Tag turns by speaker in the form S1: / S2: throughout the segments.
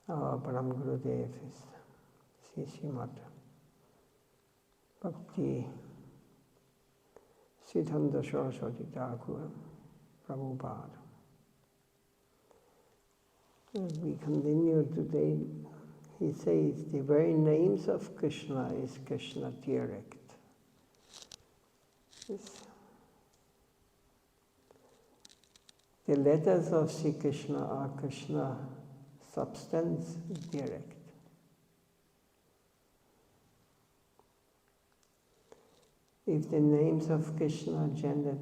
S1: Our Param Gurudev is Srimad Bhakti Siddhanta Saraswati Thakur Prabhupada. As we continue today, he says the very names of Krishna is Krishna direct. The letters of Sri Krishna are Krishna substance direct. If the names of Krishna are chanted,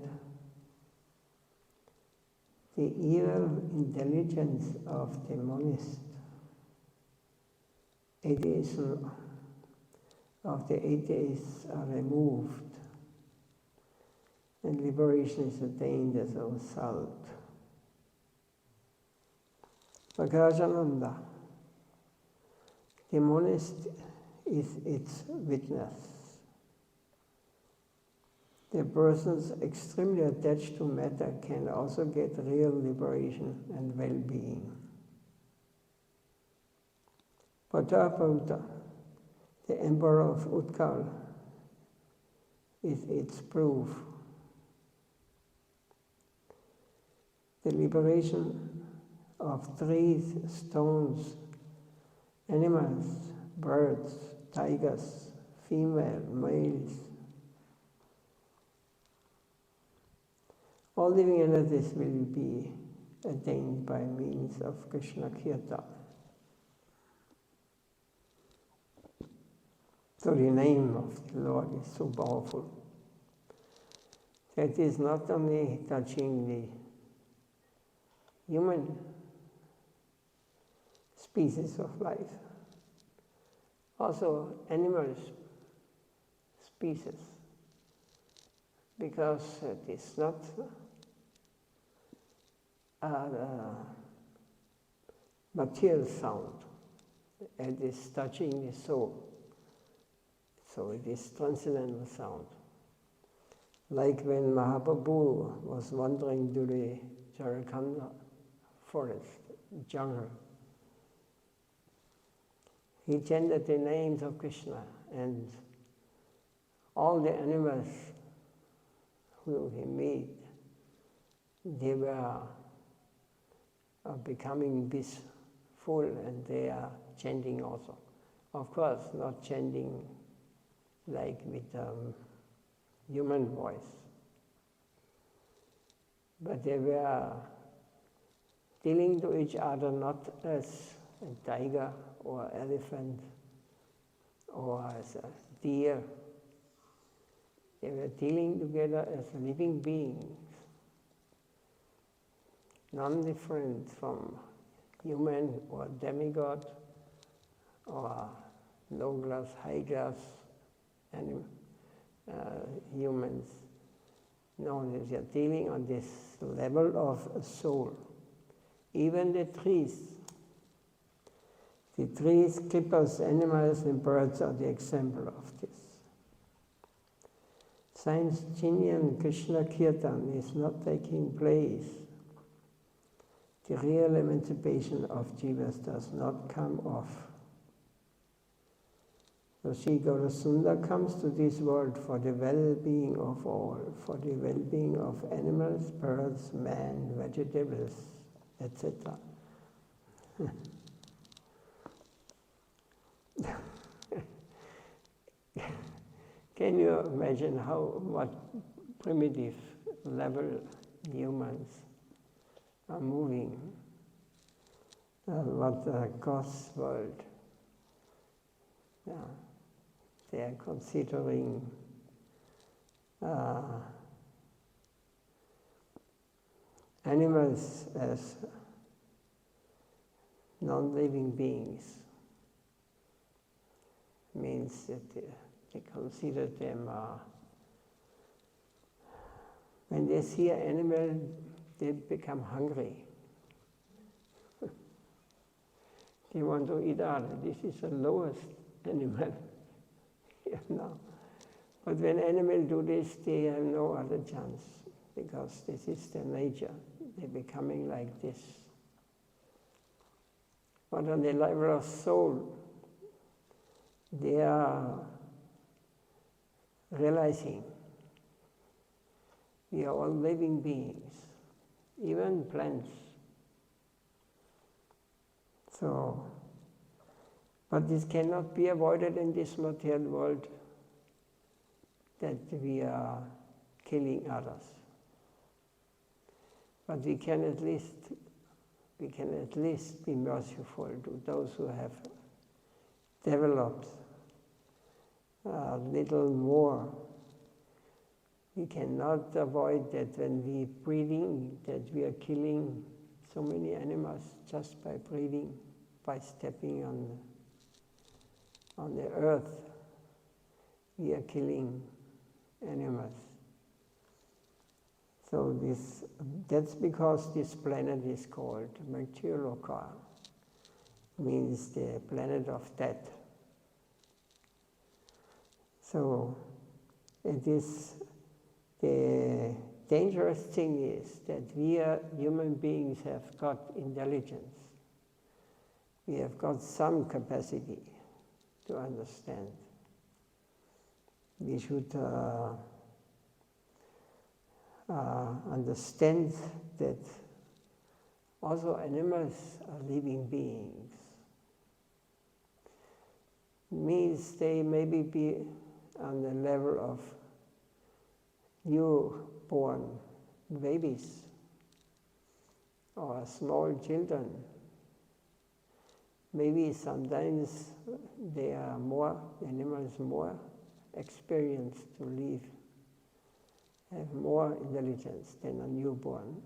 S1: the evil intelligence of the monist, atheism of the atheists are removed, and liberation is attained as a result. Prakasananda, the monist is its witness. The persons extremely attached to matter can also get real liberation and well-being. Pratapauta, the emperor of Utkal, is its proof. The liberation of trees, stones, animals, birds, tigers, female, males, all living entities will be attained by means of Krishna Kirtan. So the name of the Lord is so powerful that it is not only touching the human species of life, also animal species, because it is not a material sound, it is touching the soul, so it is transcendental sound. Like when Mahaprabhu was wandering to the Jharkhand forest, jungle, he chanted the names of Krishna, and all the animals who he met, they were becoming blissful, and they are chanting also. Of course, not chanting like with human voice, but they were dealing to each other not as a tiger or elephant or as a deer. They were dealing together as living beings, non-different from human or demigod or low-class, high-class humans. No, they are dealing on this level of soul. Even the trees, creepers, animals, and birds are the example of this. Since genuine Krishna Kirtan is not taking place, the real emancipation of jivas does not come off. So Sri Gaurasundar comes to this world for the well-being of all, for the well-being of animals, birds, man, vegetables, etc. Can you imagine what primitive level humans are moving? What God's world? Yeah. They are considering animals as non-living beings. Means that they consider them, when they see an animal, they become hungry. They want to eat other. This is the lowest animal here now. But when animals do this, they have no other chance, because this is their nature. They're becoming like this. But on the level of soul, they are realizing we are all living beings, even plants. So, but this cannot be avoided in this material world, that we are killing others. But we can at least be merciful to those who have developed a little more. We cannot avoid that when we breathing, that we are killing so many animals just by breathing, by stepping on the earth. We are killing animals. So that's because this planet is called Mrityuloka, means the planet of death. So it is, the dangerous thing is that we human beings have got intelligence. We have got some capacity to understand. We should understand that also animals are living beings. Means they maybe be on the level of newborn babies or small children. Maybe sometimes they are animals more experienced to live, have more intelligence than a newborn.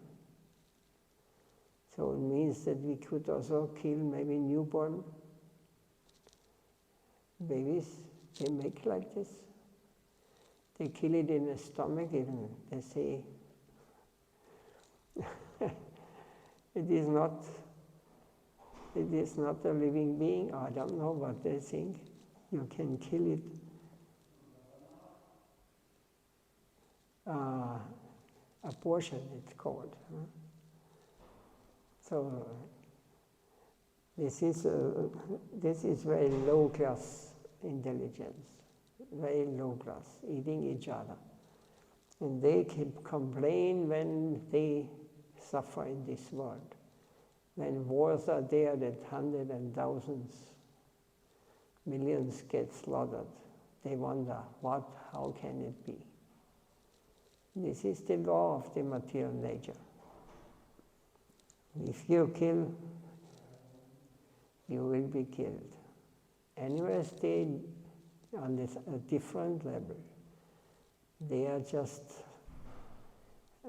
S1: So it means that we could also kill maybe newborn babies. They make like this. They kill it in the stomach even. They say it is not a living being. I don't know what they think. You can kill it. Abortion, it's called. So this is very low class intelligence, very low class, eating each other. And they can complain when they suffer in this world. When wars are there that hundreds and thousands, millions get slaughtered, they wonder, how can it be? This is the law of the material nature. If you kill, you will be killed. Animals stay on a different level. They are just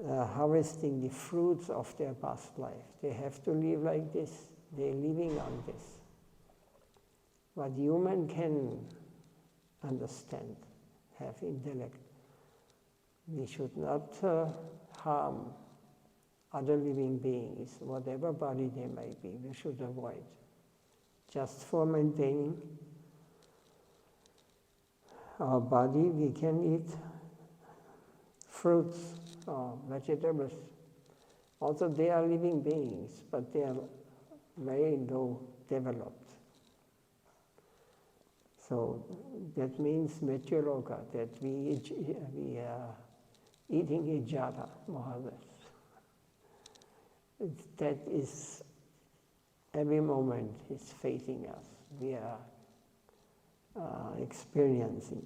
S1: harvesting the fruits of their past life. They have to live like this. They're living on this. What human can understand, have intellect. We should not harm other living beings, whatever body they may be. We should avoid. Just for maintaining our body, we can eat fruits or vegetables. Also, they are living beings, but they are very low developed. So that means Mrityuloka, that we are eating each other, more or less. That is, every moment is facing us. We are experiencing.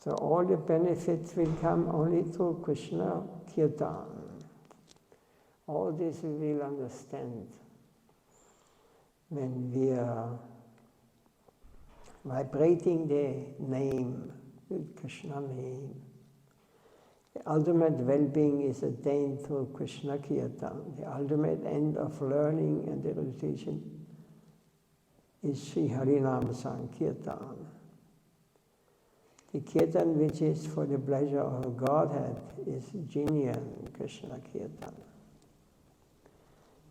S1: So all the benefits will come only through Krishna Kirtan. All this we will understand when we are vibrating the name, the Krishna name. The ultimate well-being is attained through Krishna Kirtan. The ultimate end of learning and the realization is Sri Harinam Sankirtan. The Kirtan which is for the pleasure of Godhead is genuine Krishna Kirtan.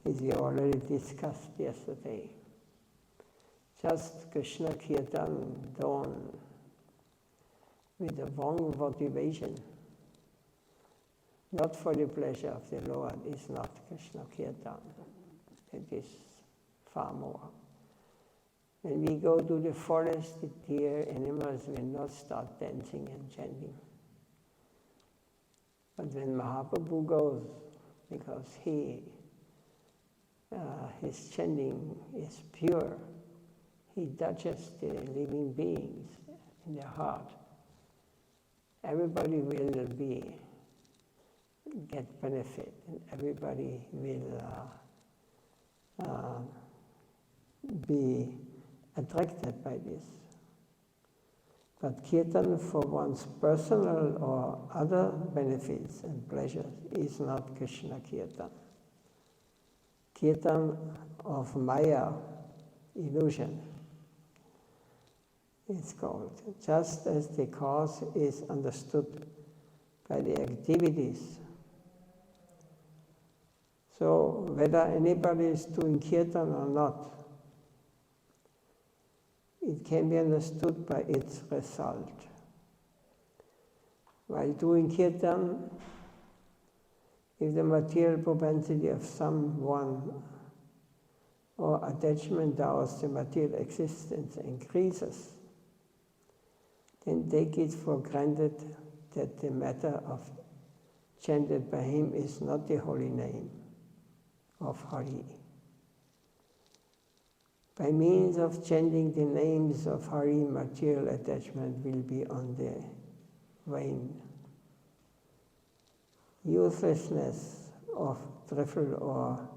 S1: As we already discussed yesterday. Just Krishna Kirtan done with the wrong motivation, not for the pleasure of the Lord, is not Krishna Kirtan. It is far more. When we go to the forest, the deer, animals will not start dancing and chanting. But when Mahaprabhu goes, because his chanting is pure, he touches the living beings in their heart. Everybody will get benefit, and everybody will be attracted by this. But kirtan for one's personal or other benefits and pleasures is not Krishna kirtan. Kirtan of Maya, illusion, it's called. Just as the cause is understood by the activities. So whether anybody is doing kirtan or not, it can be understood by its result. While doing kirtan, if the material propensity of someone or attachment towards the material existence increases, then take it for granted that the matter of chanted by him is not the holy name of Hari. By means of chanting the names of Hari, material attachment will be on the wane. Uselessness of trifle or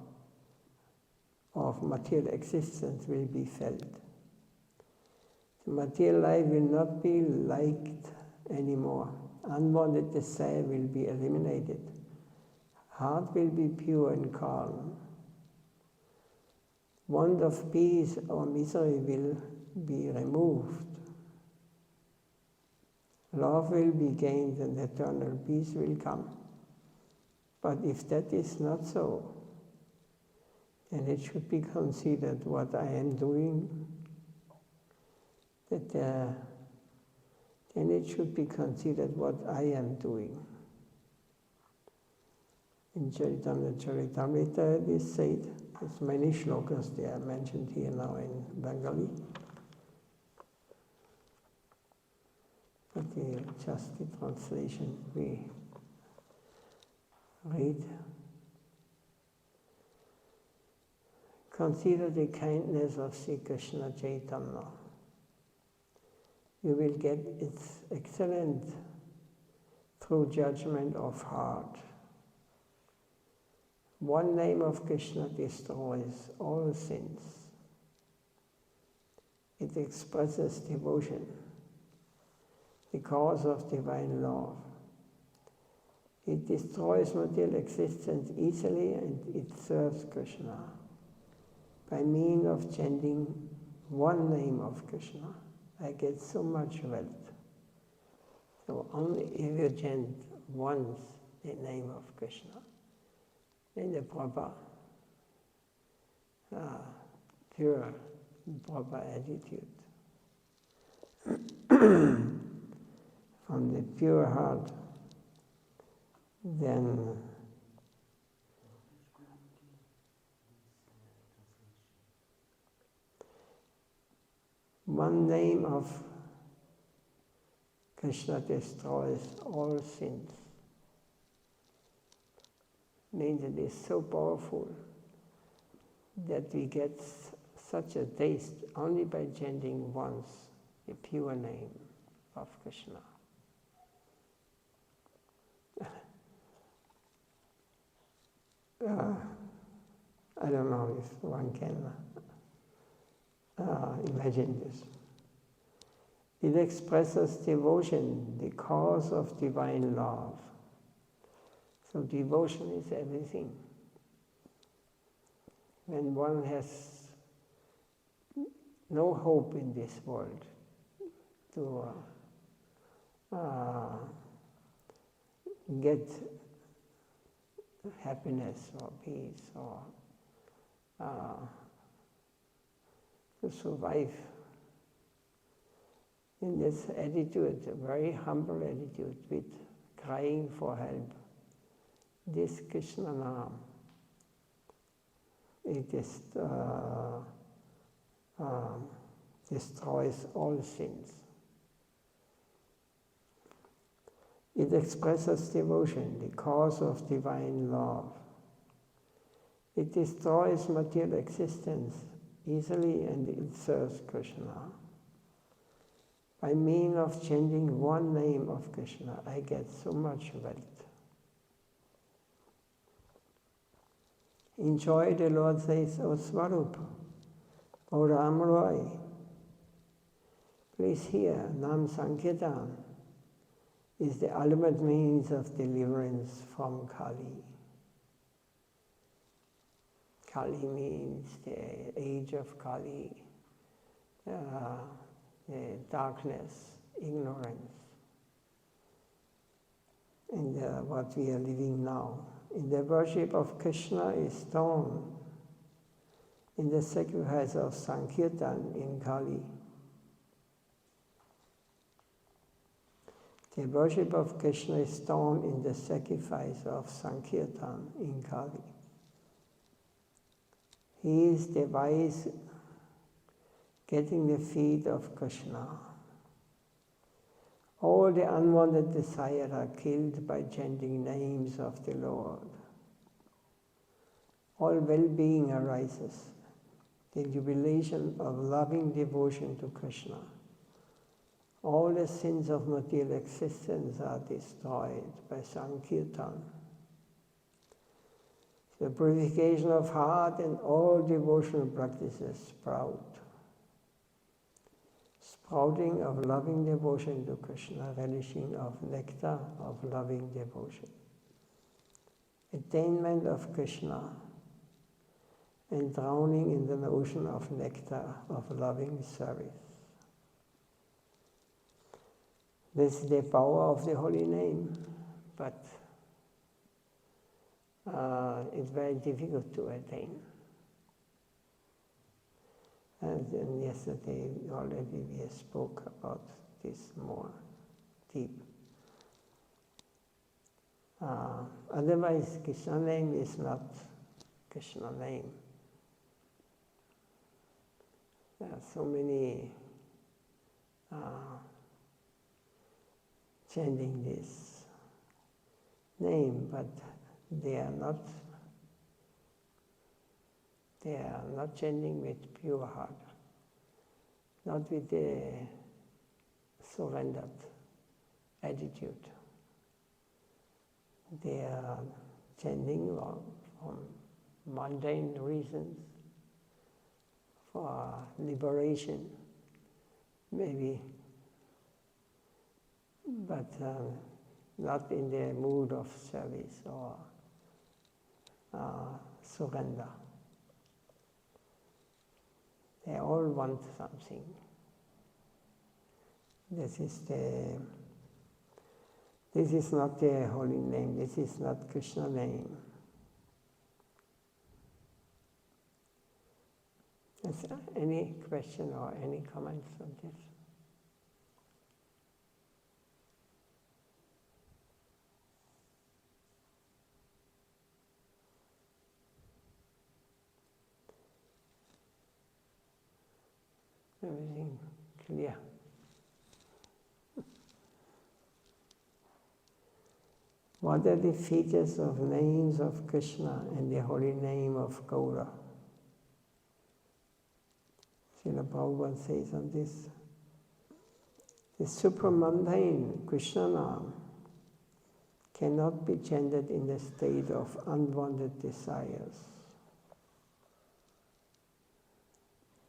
S1: of material existence will be felt. The material life will not be liked anymore. Unwanted desire will be eliminated. Heart will be pure and calm. Want of peace or misery will be removed. Love will be gained and eternal peace will come. But if that is not so, then it should be considered what I am doing, then it should be considered what I am doing. In Chaitanya Charitamrita it is said, there's many shlokas, they are mentioned here now in Bengali. But just the translation we read. Consider the kindness of Sri Krishna Chaitanya. You will get its excellent true judgment of heart. One name of Krishna destroys all sins. It expresses devotion, the cause of divine love. It destroys material existence easily and it serves Krishna. By means of chanting one name of Krishna, I get so much wealth. So only if you chant once the name of Krishna, in the proper, pure, proper attitude. From the pure heart, then one name of Krishna destroys all sins. Means it is so powerful that we get such a taste only by chanting once the pure name of Krishna. I don't know if one can imagine this. It expresses devotion, the cause of divine love. So devotion is everything. When one has no hope in this world to get happiness or peace or to survive in this attitude, a very humble attitude with crying for help. This Krishna Nam it is, destroys all sins. It expresses devotion, the cause of divine love. It destroys material existence easily, and it serves Krishna. By means of chanting one name of Krishna, I get so much wealth. Enjoy, the Lord says, O Swarupa, O Ram Roy. Please hear, Nam Sankirtan is the ultimate means of deliverance from Kali. Kali means the age of Kali, the darkness, ignorance, and what we are living now. In the worship of Krishna is shown in the sacrifice of Sankirtan in Kali. The worship of Krishna is shown in the sacrifice of Sankirtan in Kali. He is the wise getting the feet of Krishna. All the unwanted desires are killed by chanting names of the Lord. All well-being arises, the jubilation of loving devotion to Krishna. All the sins of material existence are destroyed by Sankirtan. The purification of heart and all devotional practices sprout. Sprouting of loving devotion to Krishna, relishing of nectar of loving devotion. Attainment of Krishna and drowning in the ocean of nectar of loving service. This is the power of the holy name, but it's very difficult to attain. And then yesterday already we spoke about this more deep. Otherwise, Krishna name is not Krishna name. There are so many chanting this name, but they are not chanting with pure heart, not with a surrendered attitude. They are chanting from mundane reasons, for liberation, maybe, but not in the mood of service or surrender. They all want something. This is not the holy name, this is not Krishna name. Is there any question or any comments on this? Everything clear? What are the features of names of Krishna and the holy name of Gaudiya? Srila Prabhupada says on this, the supramundane Krishna name cannot be chanted in the state of unwanted desires.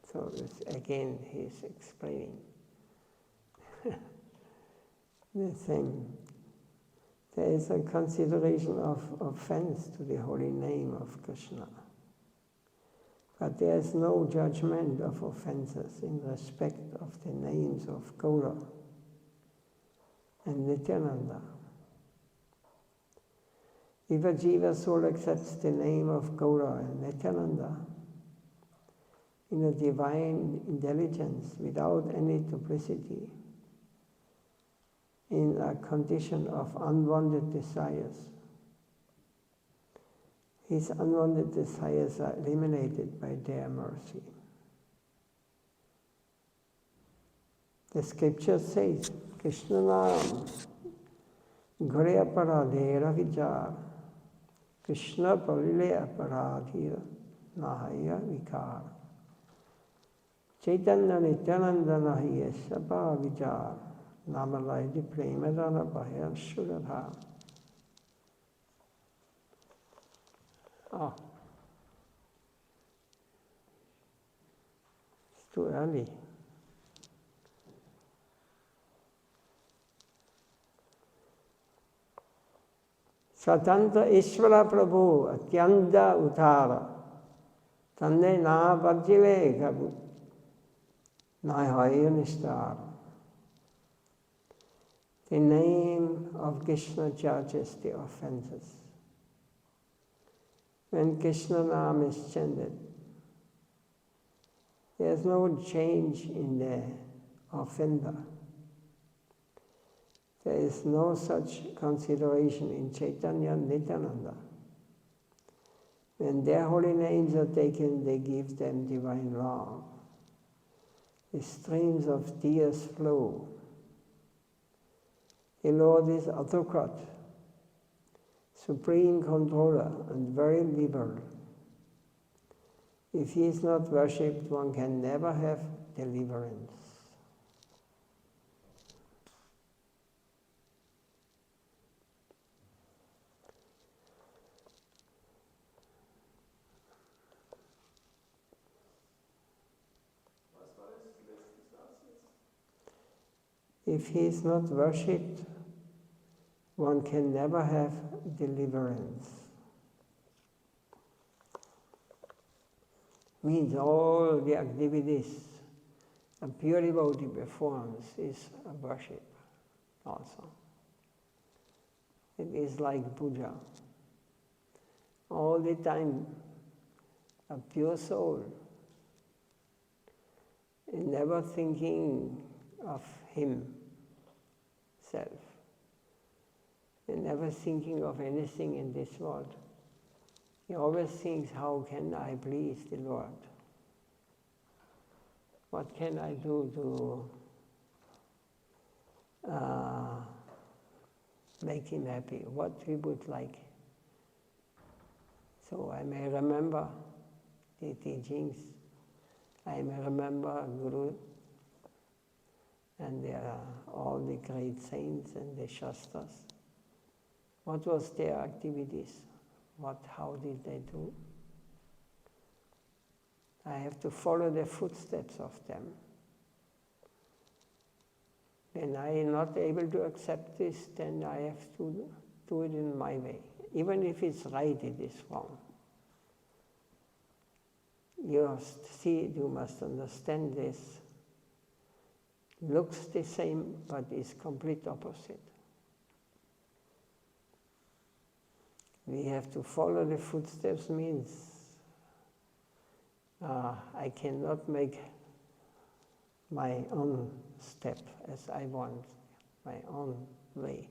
S1: So again he's explaining the same. There is a consideration of offense to the holy name of Krishna. But there is no judgment of offenses in respect of the names of Gaudiya and Nityananda. If a jiva soul accepts the name of Gaudiya and Nityananda in a divine intelligence without any duplicity, in a condition of unwanted desires, His unwanted desires are eliminated by their mercy. The scripture says, Krishna Nam Gure Aparadhera Vichar Krishna Pavile Aparadhira Nahaya Vikar Chaitanya Nityananda Nahiya Sapa Vichar Namalaya Premadana Bhaya Suradha. Oh, it's too early. Satanta Ishvara Prabhu Atyanda Uttara Tanne Na Bhajile Gabu Nahaya Nistar. The name of Krishna judges the offenses. When Krishna Nam is chanted, there is no change in the offender. There is no such consideration in Chaitanya and Nityananda. When their holy names are taken, they give them divine love. The streams of tears flow. The Lord is autocrat, supreme controller, and very liberal. If he is not worshipped, one can never have deliverance. If he is not worshipped, one can never have deliverance. Means all the activities a pure devotee performs is a worship also. It is like puja. All the time a pure soul, never thinking of himself, and never thinking of anything in this world. He always thinks, how can I please the Lord? What can I do to make him happy? What he would like? So I may remember the teachings, I may remember Guru, and all the great saints and the Shastras. What was their activities? How did they do? I have to follow the footsteps of them. When I am not able to accept this, then I have to do it in my way. Even if it's right, it is wrong. You must understand this. Looks the same, but is complete opposite. We have to follow the footsteps means I cannot make my own step as I want, my own way.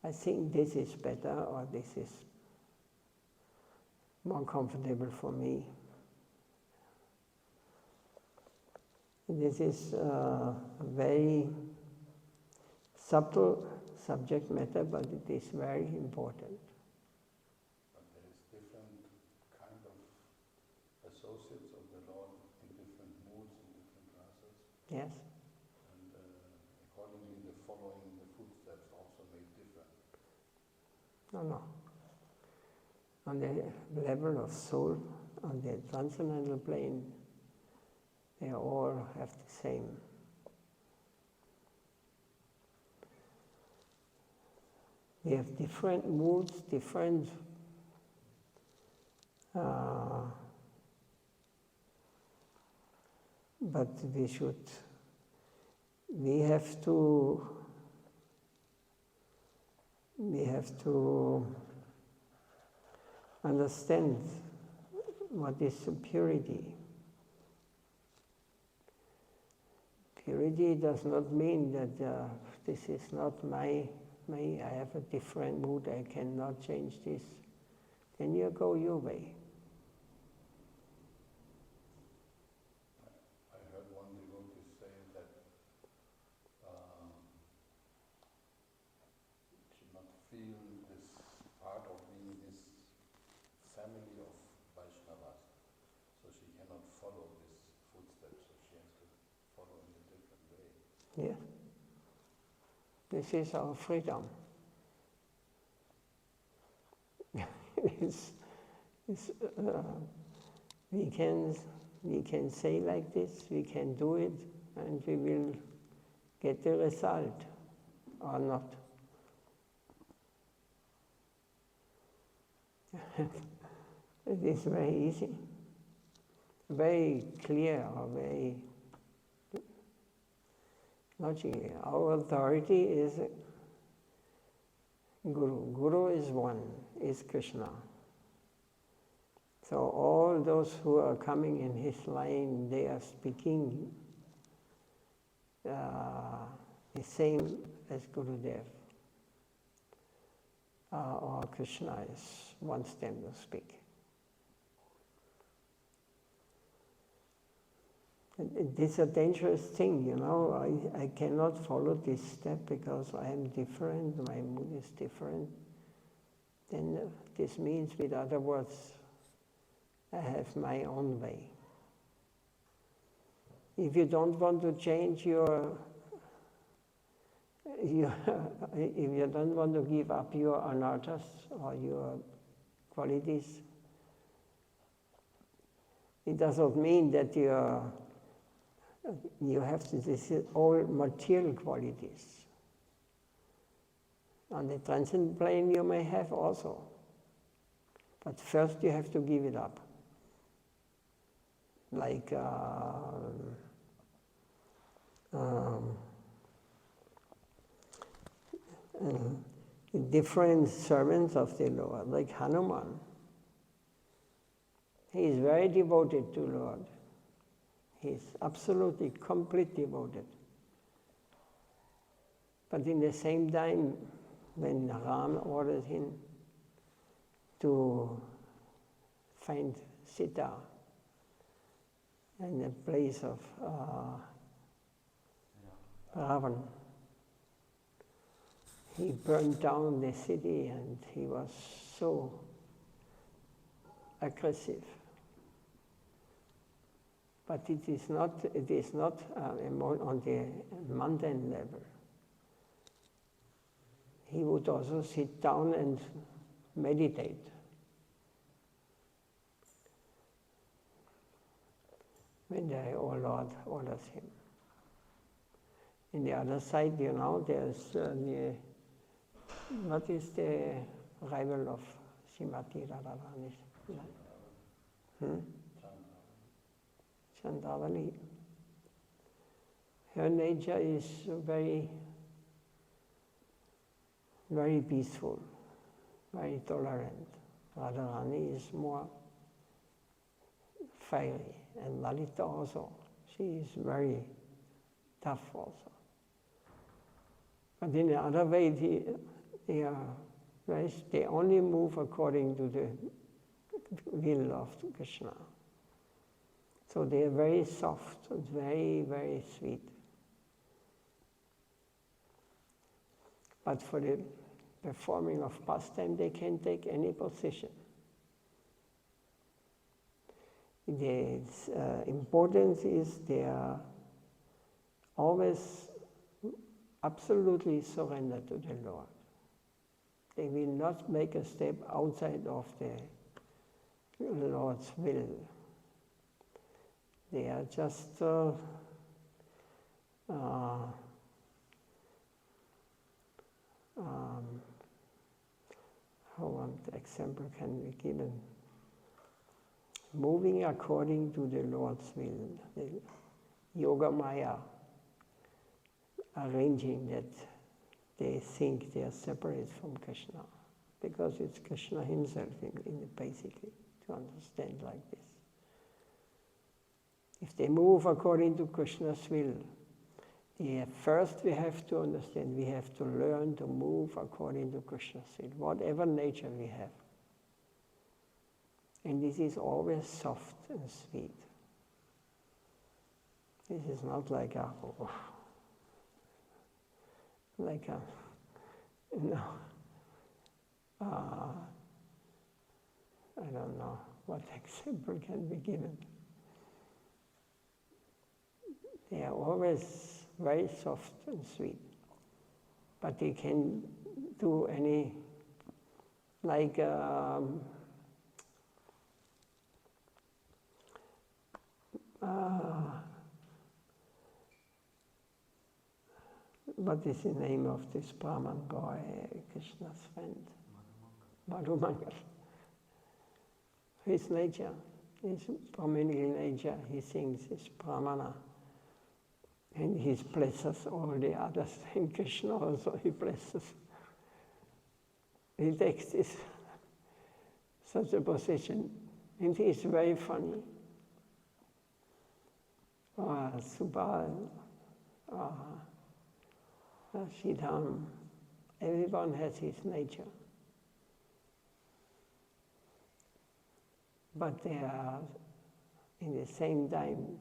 S1: I think this is better or this is more comfortable for me. This is a very subtle subject matter, but it is very important.
S2: But there is different kind of associates of the Lord in different moods, in different classes.
S1: Yes.
S2: And accordingly, the following the footsteps also made different.
S1: No. On the level of soul, on the transcendental plane, they all have the same. We have different moods, different but we have to understand what is purity. Purity does not mean that this is not me, I have a different mood, I cannot change this. then you go your way.
S2: I heard one devotee say that she not feel this part of being this family of Vaishnavas, so she cannot follow this footsteps, so she has to follow in a different way.
S1: Yeah. This is our freedom. We can say like this, we can do it, and we will get the result or not. It is very easy, very clear, or very logical. Our authority is Guru. Guru is one, is Krishna. So all those who are coming in his line, they are speaking the same as Gurudev. Or Krishna wants them to speak. This is a dangerous thing, you know. I cannot follow this step because I am different, my mood is different. Then this means, with other words, I have my own way. If you don't want to change if you don't want to give up your anarthas or your qualities, it does not mean that you have to, this is all material qualities. On the transcendent plane you may have also. But first you have to give it up. Like different servants of the Lord, like Hanuman. He is very devoted to Lord. He is absolutely, completely devoted. But in the same time, when Ram ordered him to find Sita in the place of Ravan, he burned down the city and he was so aggressive. But it is not on the mundane level. He would also sit down and meditate. When the Lord orders him. In the other side, you know, there's what is the rival of Srimati Radharani? Chandravali. Her nature is very, very peaceful, very tolerant. Radharani is more fiery, and Lalita also. She is very tough also. But in the other way, they only move according to the will of Krishna. So they are very soft, very, very sweet. But for the performing of pastime, they can take any position. The importance is they are always absolutely surrendered to the Lord. They will not make a step outside of the Lord's will. They are just how an example can be given? Moving according to the Lord's will. The Yoga Maya arranging that they think they are separate from Krishna, because it's Krishna himself basically, to understand like this. If they move according to Krishna's will, first we have to understand, we have to learn to move according to Krishna's will, whatever nature we have. And this is always soft and sweet. This is not like a, I don't know what example can be given. They are always very soft and sweet, but they can do any, like what is the name of this Brahman boy, Krishna's friend? Madhumangal. His nature, his Brahminical nature, he sings his Brahmana. And he blesses all the others, and Krishna also he blesses. He takes this, such a position, and he is very funny. Subal, Siddham, everyone has his nature. But they are, in the same time,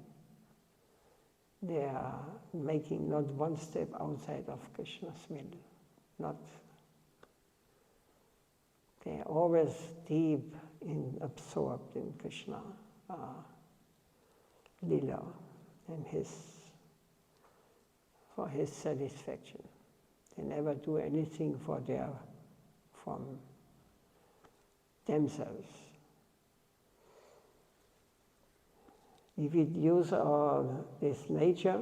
S1: they are making not one step outside of Krishna's will. Not. They are always deep absorbed in Krishna, Lila, and for his satisfaction. They never do anything from themselves. If we use this nature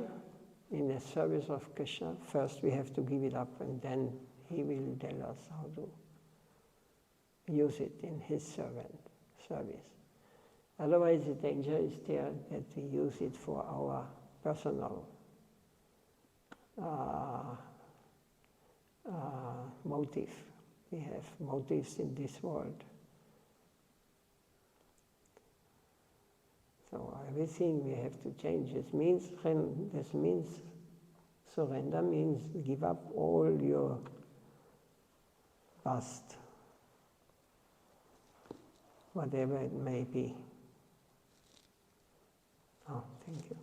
S1: in the service of Krishna, first we have to give it up, and then he will tell us how to use it in his service. Otherwise the danger is there that we use it for our personal motive. We have motives in this world. So everything we have to change. This means surrender means give up all your past, whatever it may be. Oh, thank you.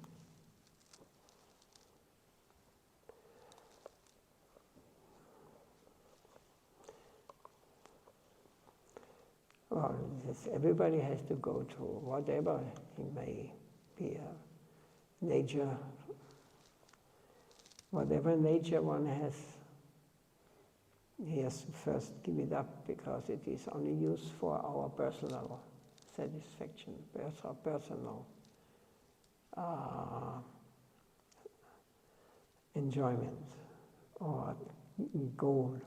S1: Well, everybody has to go through whatever it may be, nature, whatever nature one has, he has to first give it up because it is only used for our personal satisfaction, personal enjoyment or goal.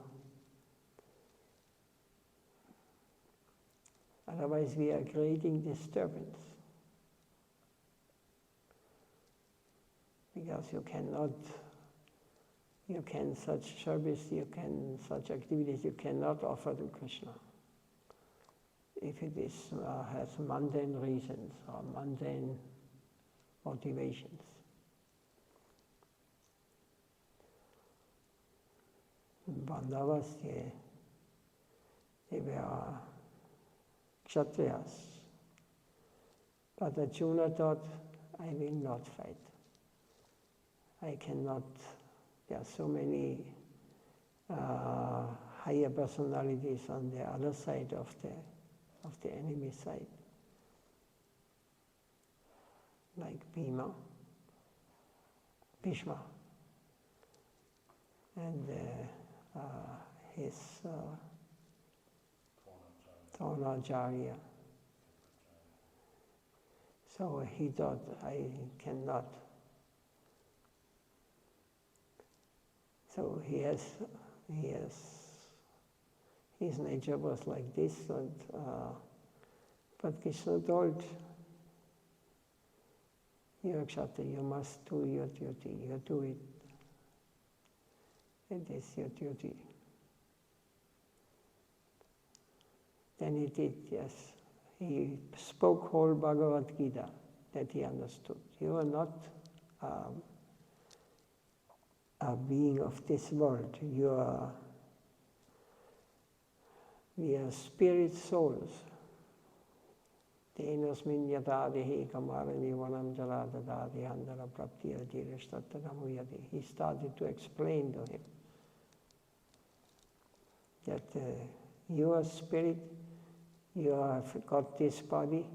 S1: Otherwise we are creating disturbance. Because such service, such activities you cannot offer to Krishna. If it has mundane reasons or mundane motivations. Pandavas, they were Kshatriyas. But Arjuna thought, I will not fight. I cannot. There are so many higher personalities on the other side of the enemy side, like Bhishma, and his Dronacharya. So he thought, I cannot. So his nature was like this, and, but Krishna told, you are Kshatriya, you must do your duty, you do it. It is your duty. Then he did, yes. He spoke whole Bhagavad Gita that he understood. You are not a being of this world. We are spirit souls. Tenosmin yadadihi kamarani vanam jaladadadi handala praptiya jirishtattanamuyadi. He started to explain to him that your spirit, you have got this body,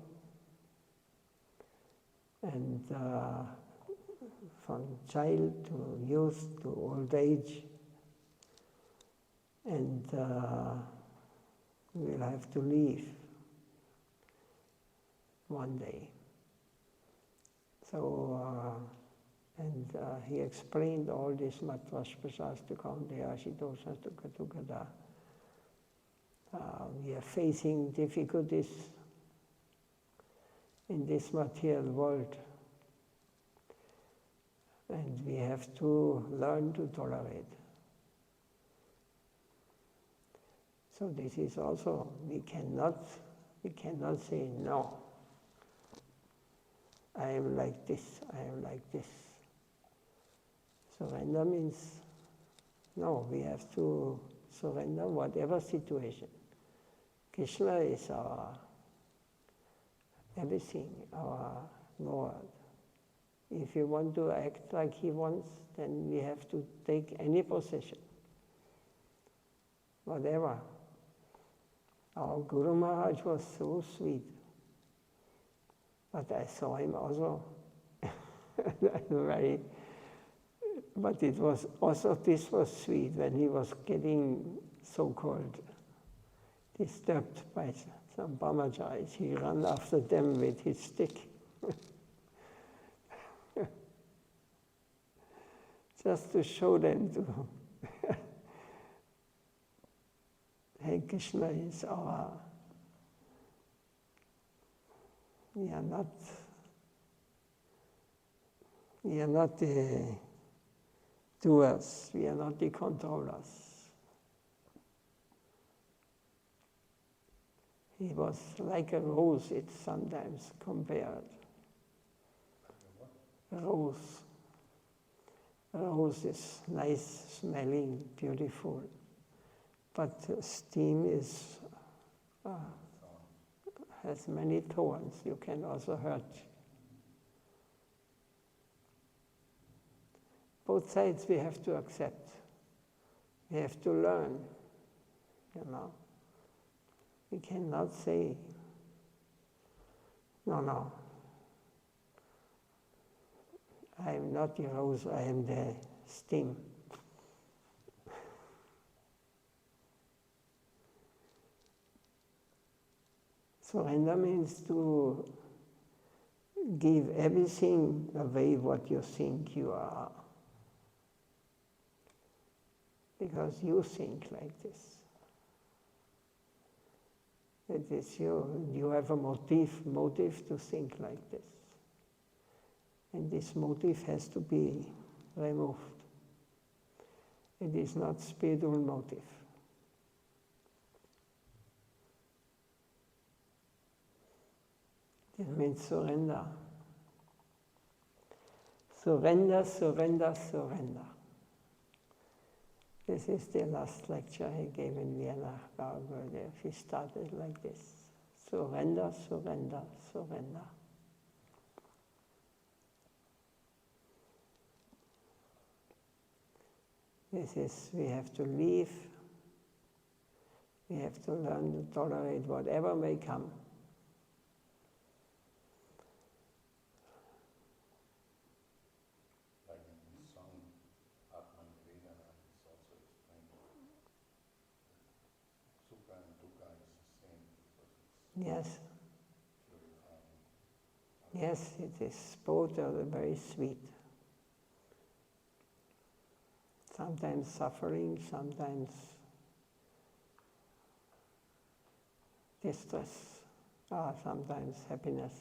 S1: and from child to youth to old age, and we'll have to leave one day. So, he explained all this matrashpasastukam deyashitosastukatugada. We are facing difficulties in this material world, and we have to learn to tolerate. So this is also, we cannot say no. I am like this, I am like this. Surrender means, no, we have to surrender whatever situation. Krishna is our everything, our Lord. If you want to act like he wants, then we have to take any position, whatever. Our Guru Maharaj was so sweet, but I saw him also very, but it was also, this was sweet when he was getting so-called disturbed by some brahmacharis. He ran after them with his stick. Just to show them to hey, Krishna is our, we are not the doers, we are not the controllers. He was like a rose, it's sometimes compared. A rose. A rose is nice, smelling, beautiful. But steam is, has many thorns, you can also hurt. Both sides we have to accept. We have to learn, you know. We cannot say, no, I am not the rose, I am the steam. Surrender means to give everything away what you think you are. Because you think like this. It is you have a motive to think like this. And this motive has to be removed. It is not spiritual motive. It means surrender. Surrender, surrender, surrender. This is the last lecture he gave in Vienna. He started like this. Surrender, surrender, surrender. This is, we have to leave. We have to learn to tolerate whatever may come. Yes. Yes, it is. Both are very sweet. Sometimes suffering, sometimes distress, sometimes happiness.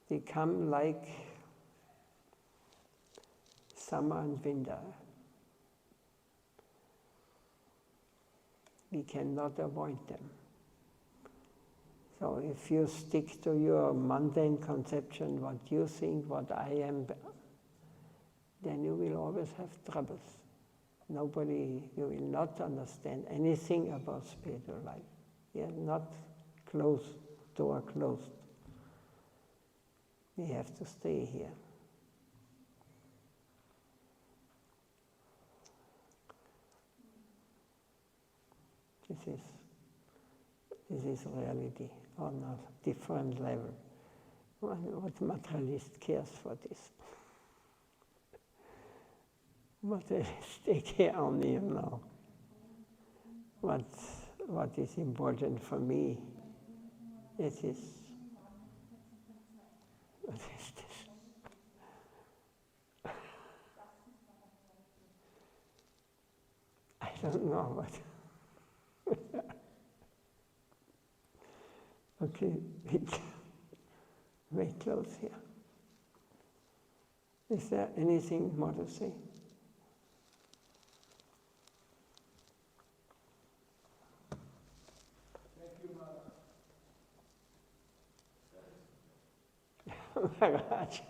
S1: They come like summer and winter. We cannot avoid them. So if you stick to your mundane conception, what you think, what I am, then you will always have troubles. You will not understand anything about spiritual life. You are not closed, door closed. We have to stay here. This is reality on a different level. What materialist cares for this? Materialists take care only, what is important for me. It is. What is this? I don't know what. Okay, very close here. Is there anything more to say? Maharaj,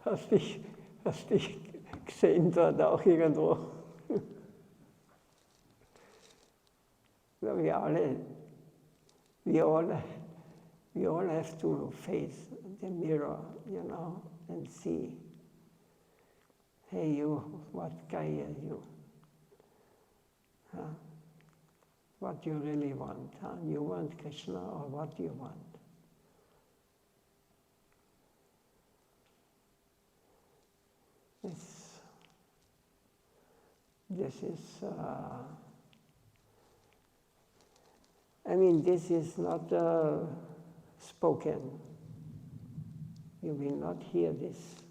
S1: hast dich gesehen dort auch irgendwo? We all have to face the mirror, and see, hey you, what guy are you? What you really want? You want Krishna, or what do you want? This is. This is not spoken. You will not hear this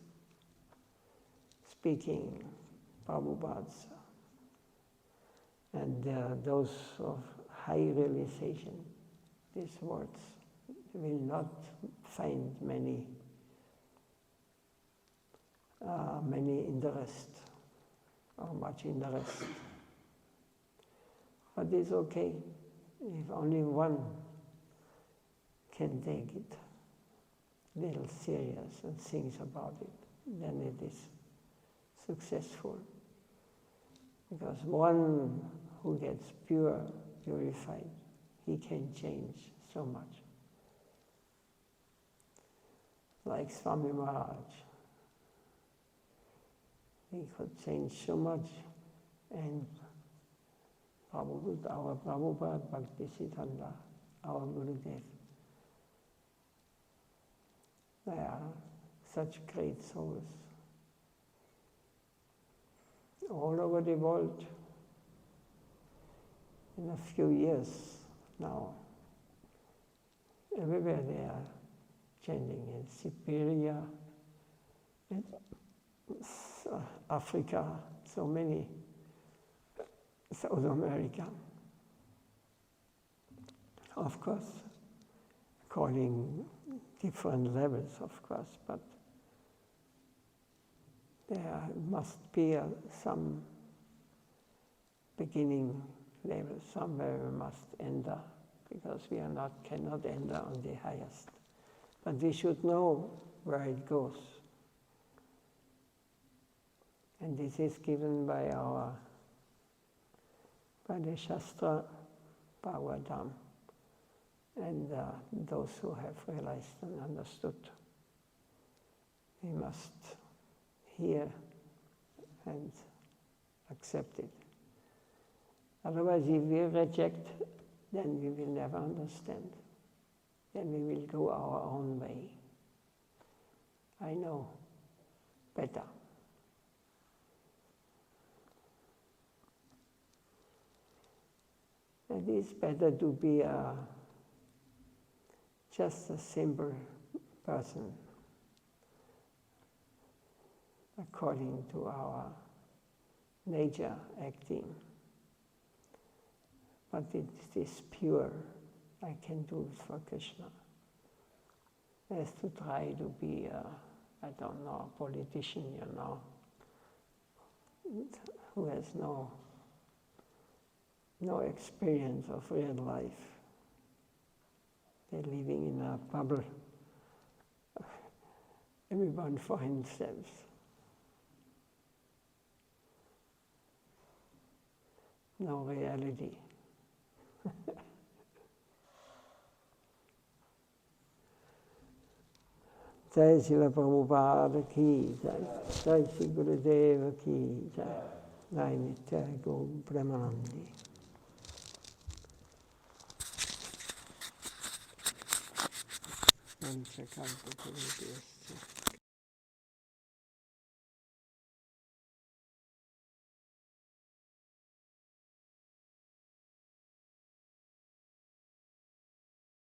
S1: speaking, Prabhupada's. And those of high realization, these words will not find many interest or much interest. But it's okay. If only one can take it a little serious and thinks about it, then it is successful. Because one who gets purified, he can change so much. Like Swami Maharaj. He could change so much, and our Prabhupada, Bhakti, our Gurudev. They are such great souls. All over the world, in a few years now, everywhere they are chanting, in Siberia, in Africa, so many, South America. Of course, according different levels, of course, but there must be some beginning level, somewhere we must enter, because we cannot enter on the highest. But we should know where it goes. And this is given by the Shastra, Bhagavatam, and those who have realized and understood. We must hear and accept it. Otherwise, if we reject, then we will never understand. Then we will go our own way. I know better. It is better to be just a simple person, according to our nature acting. But it is pure. I can do it for Krishna. As to try to be a politician, who has no experience of real life. They're living in a bubble. Everyone for themselves. No reality. Jai Srila Prabhupada ki jai. Jai Sri Gurudeva ki jai. Jai Nityai Gaur Premanandi. Mancha Kalpa Prabhupada.